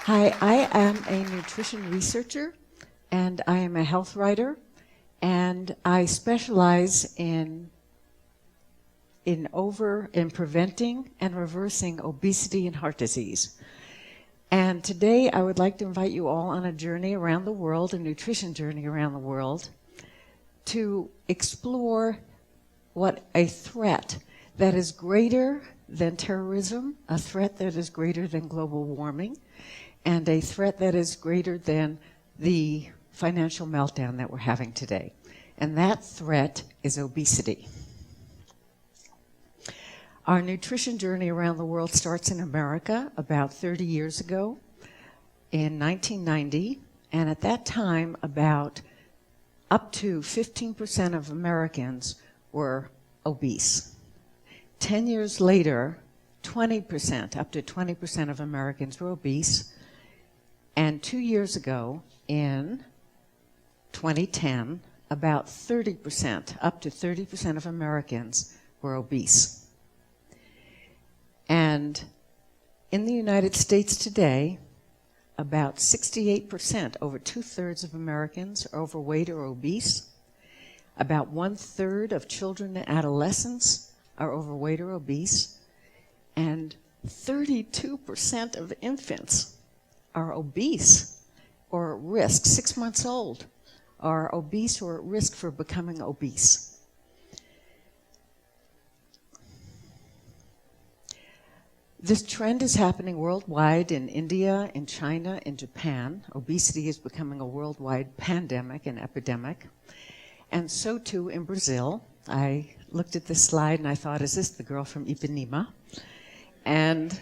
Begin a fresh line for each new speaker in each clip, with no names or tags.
Hi, I am a nutrition researcher and I am a health writer, and I specialize in preventing and reversing obesity and heart disease. And today I would like to invite you all on a journey around the world, a nutrition journey around the world, to explore what a threat that is greater than terrorism, a threat that is greater than global warming, and a threat that is greater than the financial meltdown that we're having today. And that threat is obesity. Our nutrition journey around the world starts in America about 30 years ago in 1990. And at that time, about up to 15% of Americans were obese. 10 years later, 20%, up to 20% of Americans were obese. And 2 years ago, in 2010, about 30%, up to 30% of Americans were obese. And in the United States today, about 68%, over 2/3 of Americans are overweight or obese. About 1/3 of children and adolescents are overweight or obese. And 32% of infants are obese or at risk, 6 months old, are obese or at risk for becoming obese. This trend is happening worldwide in India, in China, in Japan. Obesity is becoming a worldwide pandemic and epidemic. And so too in Brazil. I looked at this slide and I thought, is this the girl from Ipanema? And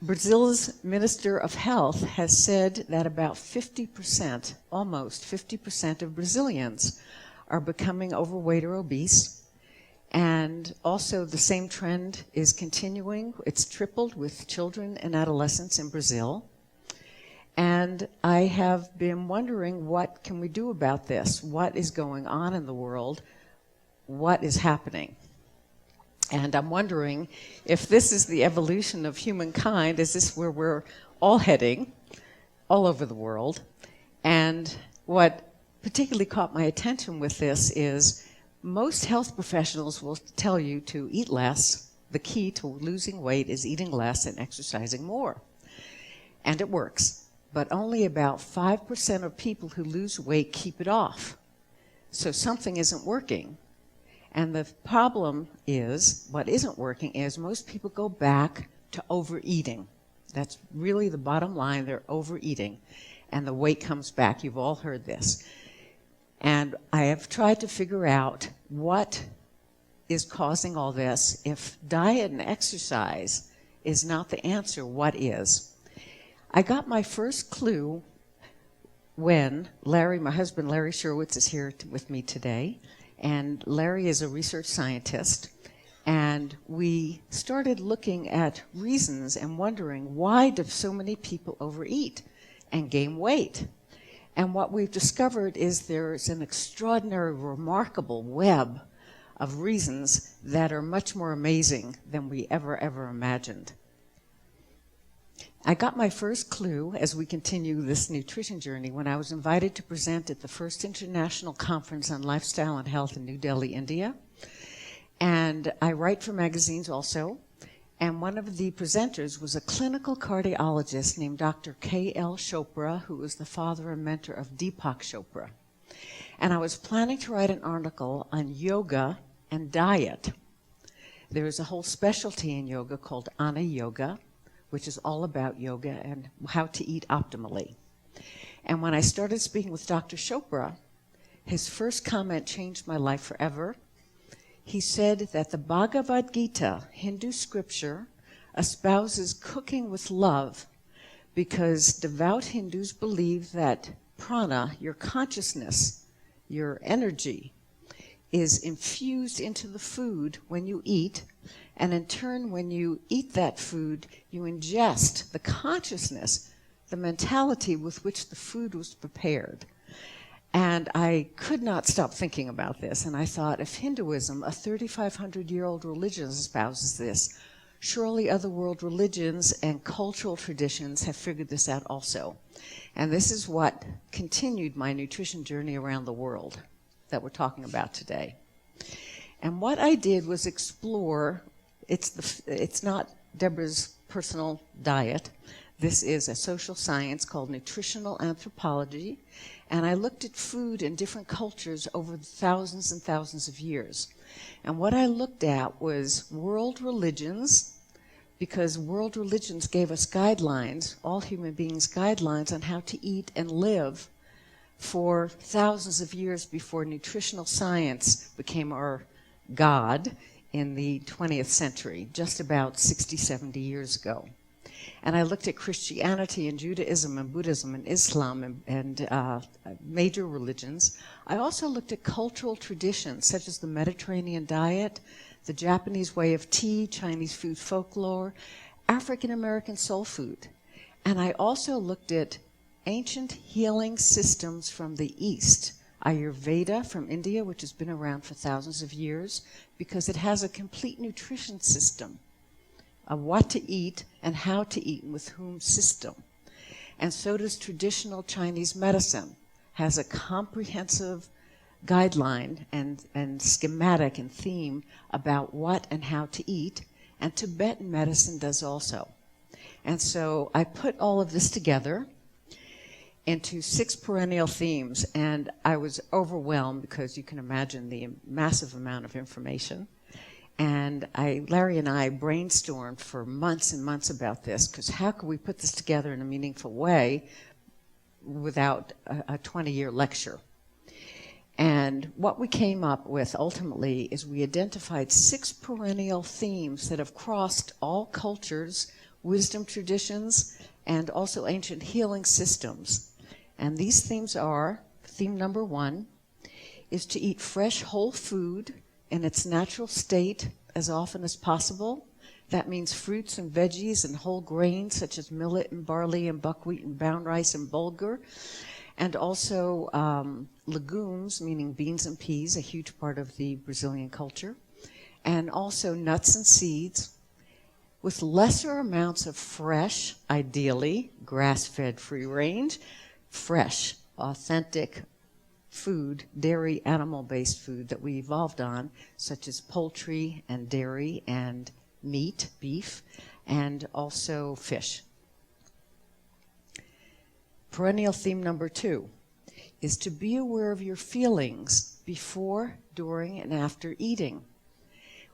Brazil's Minister of Health has said that about 50%, almost 50% of Brazilians are becoming overweight or obese. And also the same trend is continuing. It's tripled with children and adolescents in Brazil. And I have been wondering, what can we do about this? What is going on in the world? What is happening? And I'm wondering if this is the evolution of humankind. Is this where we're all heading, all over the world? And what particularly caught my attention with this is most health professionals will tell you to eat less. The key to losing weight is eating less and exercising more. And it works. But only about 5% of people who lose weight keep it off. So something isn't working. And the problem is, what isn't working is most people go back to overeating. That's really the bottom line. They're overeating. And the weight comes back. You've all heard this. And I have tried to figure out what is causing all this. If diet and exercise is not the answer, what is? I got my first clue when my husband Larry Sherwitz is here with me today. And Larry is a research scientist. And we started looking at reasons and wondering, why do so many people overeat and gain weight? And what we've discovered is there's an extraordinary, remarkable web of reasons that are much more amazing than we ever imagined. I got my first clue as we continue this nutrition journey when I was invited to present at the first International Conference on Lifestyle and Health in New Delhi, India. And I write for magazines also. And one of the presenters was a clinical cardiologist named Dr. K.L. Chopra, who was the father and mentor of Deepak Chopra. And I was planning to write an article on yoga and diet. There is a whole specialty in yoga called Ana Yoga, which is all about yoga and how to eat optimally. And when I started speaking with Dr. Chopra, his first comment changed my life forever. He said that the Bhagavad Gita, Hindu scripture, espouses cooking with love because devout Hindus believe that prana, your consciousness, your energy, is infused into the food when you eat, and in turn, when you eat that food, you ingest the consciousness, the mentality with which the food was prepared. And I could not stop thinking about this, and I thought, if Hinduism, a 3,500-year-old religion, espouses this, surely other world religions and cultural traditions have figured this out also. And this is what continued my nutrition journey around the world that we're talking about today. And what I did was explore, it's not Deborah's personal diet. This is a social science called Nutritional Anthropology, and I looked at food in different cultures over thousands and thousands of years. And what I looked at was world religions, because world religions gave us guidelines, all human beings guidelines on how to eat and live for thousands of years before nutritional science became our God in the 20th century, just about 60, 70 years ago. And I looked at Christianity and Judaism and Buddhism and Islam and major religions. I also looked at cultural traditions such as the Mediterranean diet, the Japanese way of tea, Chinese food folklore, African American soul food. And I also looked at ancient healing systems from the East, Ayurveda from India, which has been around for thousands of years, because it has a complete nutrition system of what to eat and how to eat and with whom system. And so does traditional Chinese medicine, has a comprehensive guideline and schematic and theme about what and how to eat, and Tibetan medicine does also. And so I put all of this together into 6 perennial themes, and I was overwhelmed because you can imagine the massive amount of information. And Larry and I brainstormed for months and months about this, because how could we put this together in a meaningful way without a 20-year lecture? And what we came up with ultimately is we identified 6 perennial themes that have crossed all cultures, wisdom traditions, and also ancient healing systems. And these themes are, theme number 1 is to eat fresh whole food in its natural state as often as possible. That means fruits and veggies and whole grains such as millet and barley and buckwheat and brown rice and bulgur. And also legumes, meaning beans and peas, a huge part of the Brazilian culture. And also nuts and seeds, with lesser amounts of fresh, ideally grass-fed free range, fresh, authentic food, dairy, animal-based food that we evolved on, such as poultry and dairy and meat, beef, and also fish. Perennial theme number 2 is to be aware of your feelings before, during, and after eating.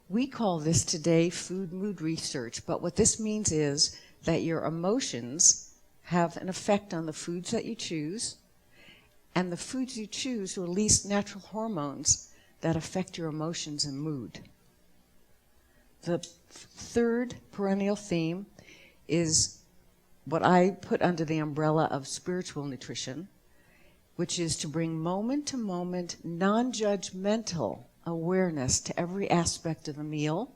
We call this today food mood research, but what this means is that your emotions have an effect on the foods that you choose, and the foods you choose release natural hormones that affect your emotions and mood. The 3rd perennial theme is what I put under the umbrella of spiritual nutrition, which is to bring moment-to-moment, non-judgmental awareness to every aspect of a meal.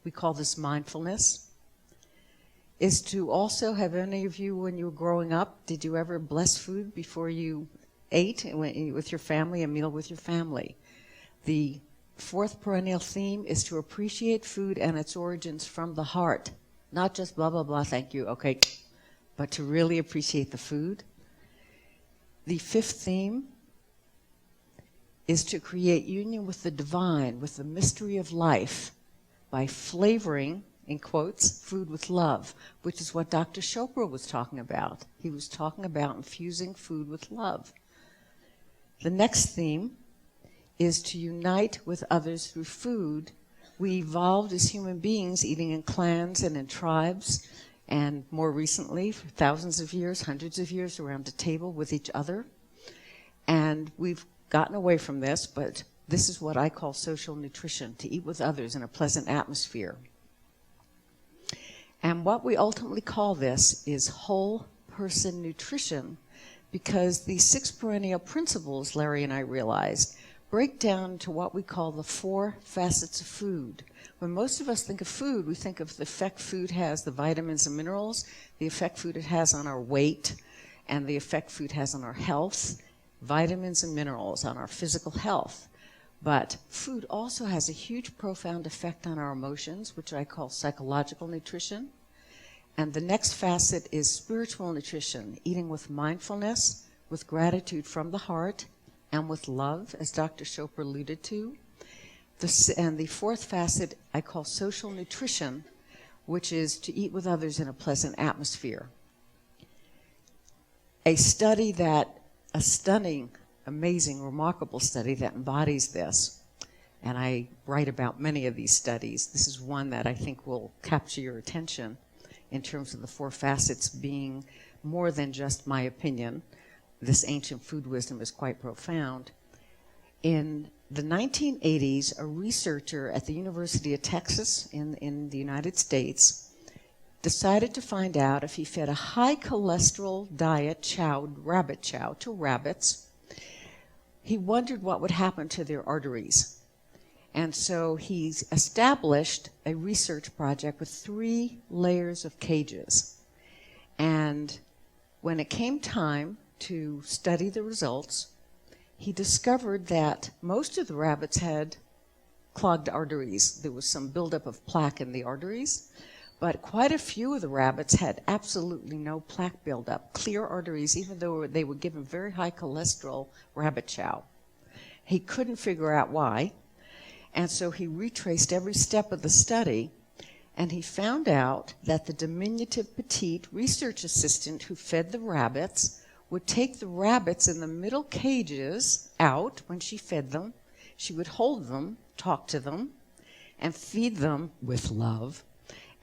We call this mindfulness. Is to also, have any of you, when you were growing up, did you ever bless food before you ate with your family, a meal with your family? The 4th perennial theme is to appreciate food and its origins from the heart. Not just blah, blah, blah, thank you, okay, but to really appreciate the food. The 5th theme is to create union with the divine, with the mystery of life, by flavoring, in quotes, food with love, which is what Dr. Chopra was talking about. He was talking about infusing food with love. The next theme is to unite with others through food. We evolved as human beings eating in clans and in tribes, and more recently, for thousands of years, hundreds of years, around a table with each other. And we've gotten away from this, but this is what I call social nutrition, to eat with others in a pleasant atmosphere. And what we ultimately call this is whole person nutrition, because these 6 perennial principles, Larry and I realized, break down to what we call the 4 facets of food. When most of us think of food, we think of the effect food has, the vitamins and minerals, the effect food it has on our weight, and the effect food has on our health, vitamins and minerals on our physical health. But food also has a huge, profound effect on our emotions, which I call psychological nutrition. And the next facet is spiritual nutrition, eating with mindfulness, with gratitude from the heart, and with love, as Dr. Chopra alluded to. And the fourth facet I call social nutrition, which is to eat with others in a pleasant atmosphere. A stunning, amazing, remarkable study that embodies this, and I write about many of these studies. This is one that I think will capture your attention in terms of the four facets being more than just my opinion. This ancient food wisdom is quite profound. In the 1980s, a researcher at the University of Texas in the United States decided to find out if he fed a high cholesterol diet rabbit chow to rabbits, he wondered what would happen to their arteries. And so he established a research project with 3 layers of cages. And when it came time to study the results, he discovered that most of the rabbits had clogged arteries. There was some buildup of plaque in the arteries, but quite a few of the rabbits had absolutely no plaque buildup, clear arteries, even though they were given very high cholesterol rabbit chow. He couldn't figure out why, and so he retraced every step of the study, and he found out that the diminutive petite research assistant who fed the rabbits would take the rabbits in the middle cages out when she fed them. She would hold them, talk to them, and feed them with love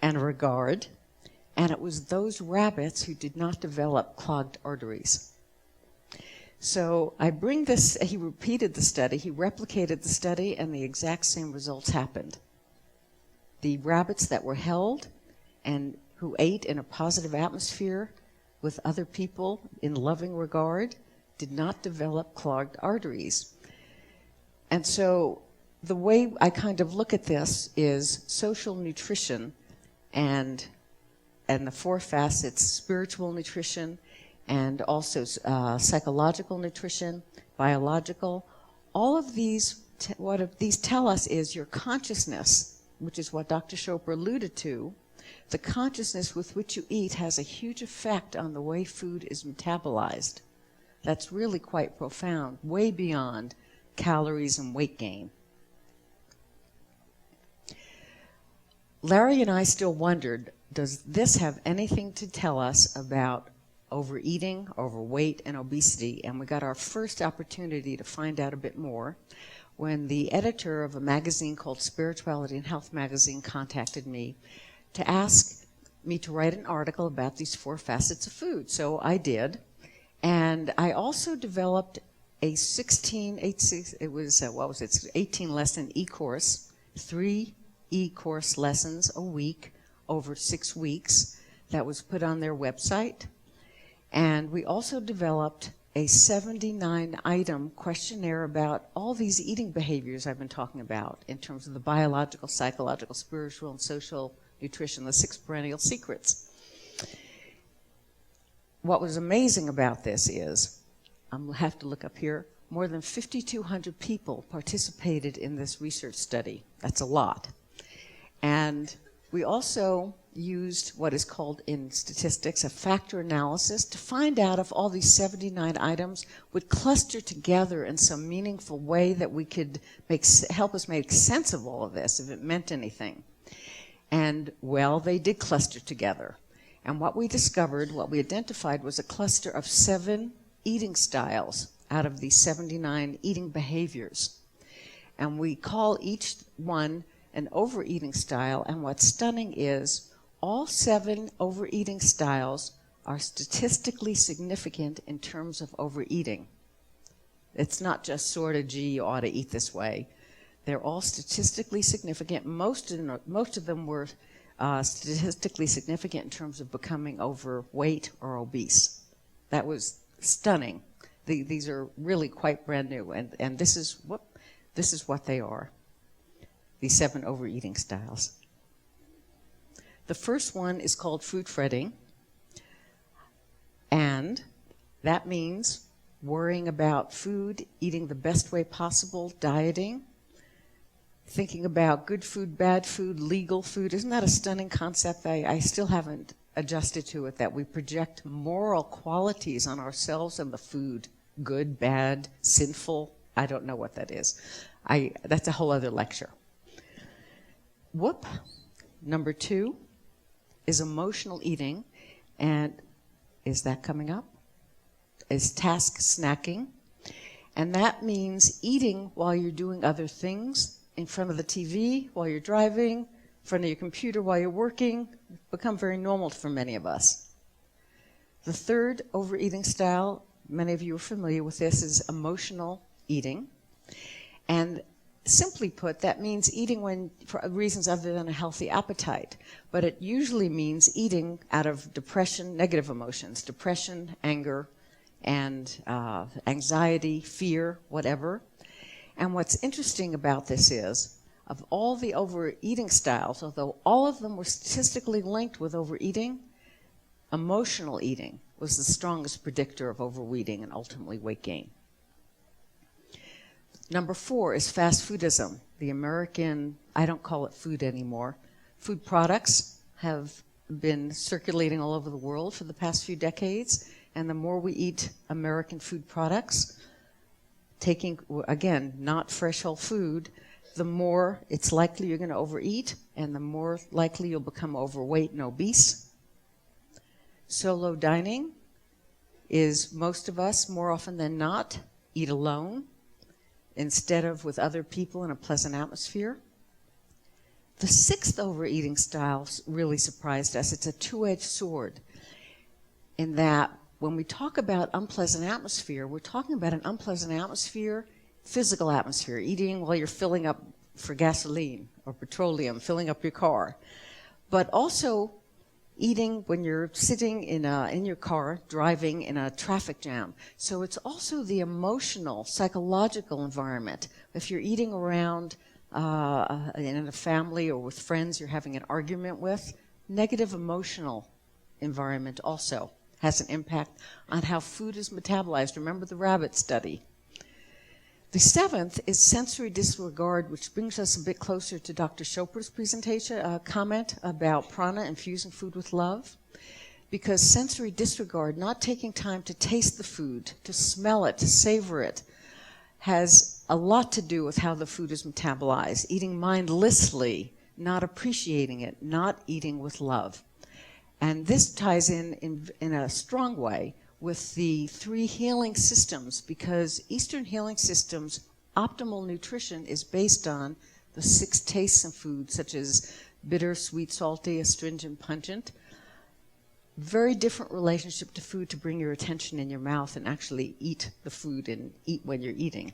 and regard. And it was those rabbits who did not develop clogged arteries. So I bring this, he repeated the study, he replicated the study, and the exact same results happened. The rabbits that were held and who ate in a positive atmosphere with other people in loving regard did not develop clogged arteries. And so the way I kind of look at this is social nutrition and the 4 facets: spiritual nutrition and also psychological nutrition, biological. All of these, what these tell us is your consciousness, which is what Dr. Chopra alluded to. The consciousness with which you eat has a huge effect on the way food is metabolized. That's really quite profound, way beyond calories and weight gain. Larry and I still wondered, does this have anything to tell us about overeating, overweight, and obesity? And we got our first opportunity to find out a bit more when the editor of a magazine called Spirituality and Health Magazine contacted me to ask me to write an article about these 4 facets of food. So I did. And I also developed a 18-lesson e-course, 3 e-course lessons a week over 6 weeks that was put on their website. And we also developed a 79-item questionnaire about all these eating behaviors I've been talking about in terms of the biological, psychological, spiritual, and social nutrition, the 6 perennial secrets. What was amazing about this is, I'll have to look up here, more than 5,200 people participated in this research study. That's a lot. And we also used what is called in statistics a factor analysis to find out if all these 79 items would cluster together in some meaningful way that we could help us make sense of all of this, if it meant anything. And, well, they did cluster together. And what we discovered, what we identified, was a cluster of 7 eating styles out of these 79 eating behaviors. And we call each one an overeating style. And what's stunning is all 7 overeating styles are statistically significant in terms of overeating. It's not just sort of, gee, you ought to eat this way. They're all statistically significant. Most of them were statistically significant in terms of becoming overweight or obese. That was stunning. These are really quite brand new, and this is what they are. These 7 overeating styles. The first one is called food fretting, and that means worrying about food, eating the best way possible, dieting, thinking about good food, bad food, legal food. Isn't that a stunning concept? I still haven't adjusted to it, that we project moral qualities on ourselves and the food. Good, bad, sinful. I don't know what that is. That's a whole other lecture. Number 2 is emotional eating. And is that coming up? Is task snacking. And that means eating while you're doing other things, in front of the TV, while you're driving, in front of your computer while you're working. Become very normal for many of us. The third overeating style, many of you are familiar with this, is emotional eating. And simply put, that means eating for reasons other than a healthy appetite. But it usually means eating out of depression, negative emotions, depression, anger, and anxiety, fear, whatever. And what's interesting about this is, of all the overeating styles, although all of them were statistically linked with overeating, emotional eating was the strongest predictor of overeating and ultimately weight gain. Number 4 is fast foodism. The American, I don't call it food anymore, food products have been circulating all over the world for the past few decades. And the more we eat American food products, taking, again, not fresh whole food, the more it's likely you're going to overeat, and the more likely you'll become overweight and obese. Solo dining is, most of us, more often than not, eat alone instead of with other people in a pleasant atmosphere. The 6th overeating style really surprised us. It's a two-edged sword in that when we talk about unpleasant atmosphere, we're talking about an unpleasant atmosphere, physical atmosphere, eating while you're filling up for gasoline or petroleum, filling up your car, but also eating when you're sitting in your car, driving in a traffic jam. So it's also the emotional, psychological environment. If you're eating around in a family or with friends you're having an argument with, negative emotional environment also has an impact on how food is metabolized. Remember the rabbit study. The 7th is sensory disregard, which brings us a bit closer to Dr. Chopra's presentation, comment about prana, infusing food with love. Because sensory disregard, not taking time to taste the food, to smell it, to savor it, has a lot to do with how the food is metabolized. Eating mindlessly, not appreciating it, not eating with love. And this ties in a strong way with the 3 healing systems, because Eastern healing systems, optimal nutrition is based on the 6 tastes in food, such as bitter, sweet, salty, astringent, pungent. Very different relationship to food to bring your attention in your mouth and actually eat the food and eat when you're eating.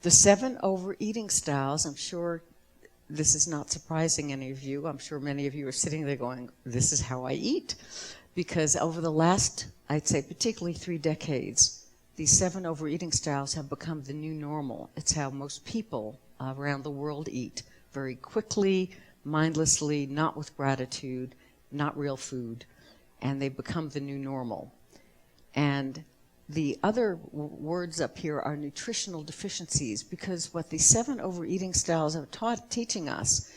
The 7 overeating styles, I'm sure this is not surprising any of you. I'm sure many of you are sitting there going, this is how I eat. Because over the last, I'd say particularly 3 decades, these 7 overeating styles have become the new normal. It's how most people around the world eat. Very quickly, mindlessly, not with gratitude, not real food. And they've become the new normal. And the other words up here are nutritional deficiencies, because what the 7 overeating styles are teaching us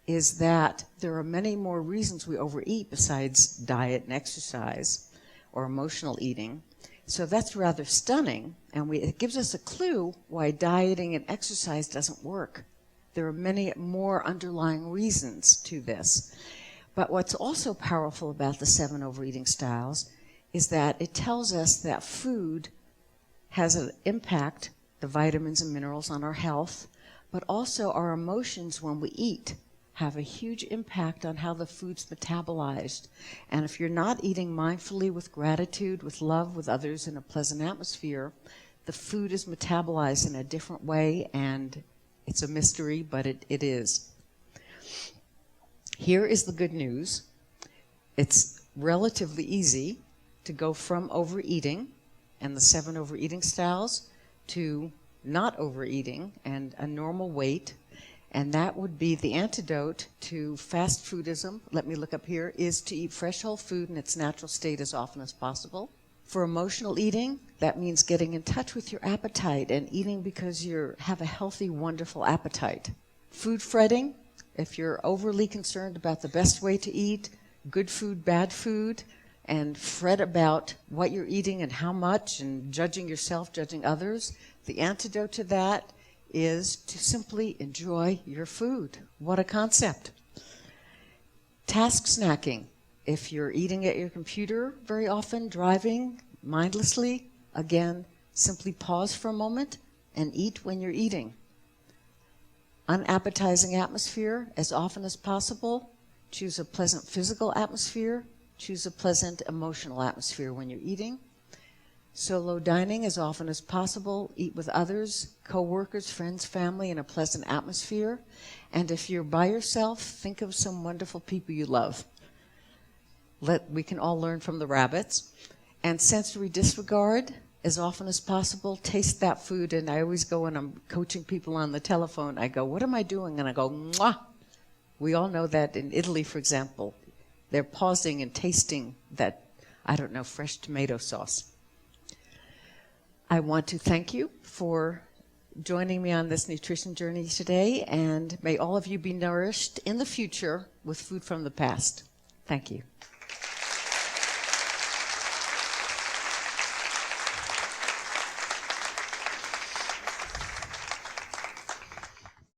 is that there are many more reasons we overeat besides diet and exercise or emotional eating. So that's rather stunning, and it gives us a clue why dieting and exercise doesn't work. There are many more underlying reasons to this. But what's also powerful about the 7 overeating styles is that it tells us that food has an impact, the vitamins and minerals, on our health, but also our emotions when we eat have a huge impact on how the food's metabolized. And if you're not eating mindfully with gratitude, with love, with others in a pleasant atmosphere, the food is metabolized in a different way, and it's a mystery, but it is. Here is the good news. It's relatively easy to go from overeating and the 7 overeating styles to not overeating and a normal weight. And that would be the antidote to fast foodism. Let me look up here, is to eat fresh whole food in its natural state as often as possible. For emotional eating, that means getting in touch with your appetite and eating because you have a healthy, wonderful appetite. Food fretting, if you're overly concerned about the best way to eat, good food, bad food, and fret about what you're eating and how much, and judging yourself, judging others, the antidote to that is to simply enjoy your food. What a concept. Task snacking. If you're eating at your computer very often, driving mindlessly, again, simply pause for a moment and eat when you're eating. Unappetizing atmosphere, as often as possible. Choose a pleasant physical atmosphere. Choose a pleasant emotional atmosphere when you're eating. Solo dining, as often as possible. Eat with others, co-workers, friends, family, in a pleasant atmosphere. And if you're by yourself, think of some wonderful people you love. We can all learn from the rabbits. And sensory disregard, as often as possible. Taste that food. And I always go when I'm coaching people on the telephone, I go, what am I doing? And I go, mwah. We all know that in Italy, for example, they're pausing and tasting that, I don't know, fresh tomato sauce. I want to thank you for joining me on this nutrition journey today, and may all of you be nourished in the future with food from the past. Thank you.